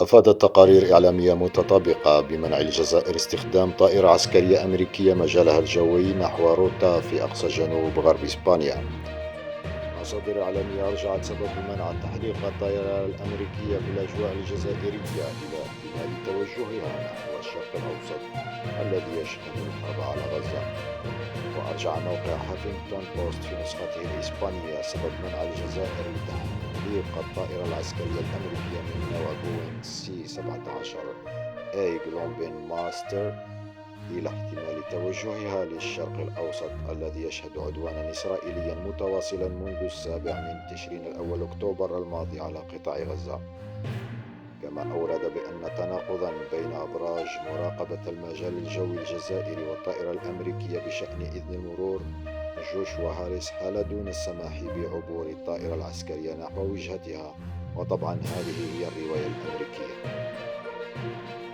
أفادت تقارير إعلامية متطابقة بمنع الجزائر استخدام طائرة عسكرية أمريكية مجالها الجوي نحو روتا في أقصى جنوب غرب إسبانيا. مصادر إعلامية رجعت سبب منع تحليق الطائرة الأمريكية في الأجواء الجزائرية إلى احتمال توجهها نحو الشرق الأوسط الذي يشهد الحرب على غزة. وأرجع موقع هافينغتون بوست في نسخته الإسبانية سبب منع الجزائر لتحليق الطائرة العسكرية الأمريكية من نوع بوينغ سي 17 اي جلومبين ماستر إلى احتمال توجهها للشرق الأوسط الذي يشهد عدوانا إسرائيليا متواصلا منذ 7 أكتوبر الماضي على قطاع غزة. كما أورد بأن تناقضا بين أبراج مراقبة المجال الجوي الجزائري والطائرة الأمريكية بشأن إذن المرور جوشوا هاريس حال دون السماح بعبور الطائرة العسكرية نحو وجهتها، وطبعا هذه هي الرواية الأمريكية.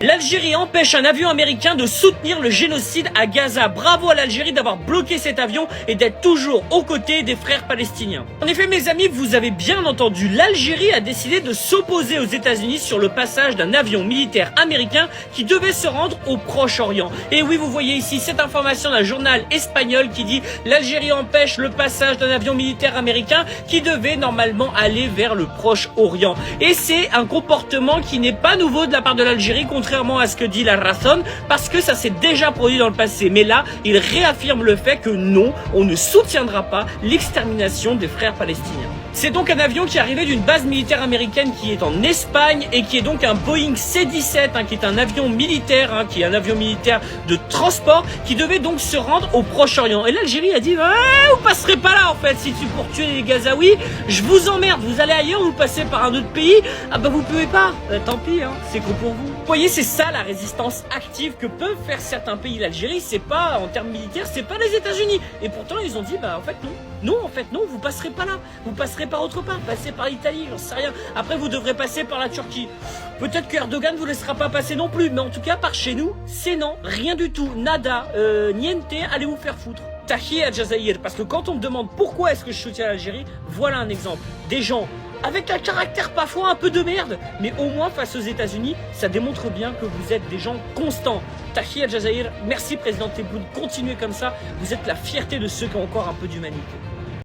L'Algérie empêche un avion américain de soutenir le génocide à Gaza. Bravo à l'Algérie d'avoir bloqué cet avion et d'être toujours aux côtés des frères palestiniens. En effet, mes amis, vous avez bien entendu, l'Algérie a décidé de s'opposer aux États-Unis sur le passage d'un avion militaire américain qui devait se rendre au Proche-Orient. Et oui, vous voyez ici cette information d'un journal espagnol qui dit l'Algérie empêche le passage d'un avion militaire américain qui devait normalement aller vers le Proche-Orient. Et c'est un comportement qui n'est pas nouveau de la part de l'Algérie, contrairement à ce que dit la Razón, parce que ça s'est déjà produit dans le passé. Mais là, il réaffirme le fait que non, on ne soutiendra pas l'extermination des frères palestiniens. C'est donc un avion qui est arrivé d'une base militaire américaine qui est en Espagne et qui est donc un Boeing C-17, qui est un avion militaire, qui est un avion militaire de transport qui devait donc se rendre au Proche-Orient. Et l'Algérie a dit vous passerez pas là en fait, si c'est pour tuer les Gazaouis, je vous emmerde, vous allez ailleurs, vous passez par un autre pays, ah bah vous pouvez pas, tant pis, c'est que pour vous. Vous voyez, c'est ça la résistance active que peuvent faire certains pays. L'Algérie, c'est pas, en termes militaires, c'est pas les États-Unis. Et pourtant, ils ont dit, en fait, non. Non, en fait, non, vous passerez pas là. Vous passerez par autre part. Passez par l'Italie, j'en sais rien. Après, vous devrez passer par la Turquie. Peut-être que Erdogan vous laissera pas passer non plus. Mais en tout cas, par chez nous, c'est non. Rien du tout. Nada. Niente. Allez vous faire foutre. Tahir al-Jazaïr. Parce que quand on me demande pourquoi est-ce que je soutiens l'Algérie, voilà un exemple. Des gens avec un caractère parfois un peu de merde, mais au moins face aux États-Unis, ça démontre bien que vous êtes des gens constants. Tahir al-Jazaïr, merci président Tebboune, continuez comme ça, vous êtes la fierté de ceux qui ont encore un peu d'humanité.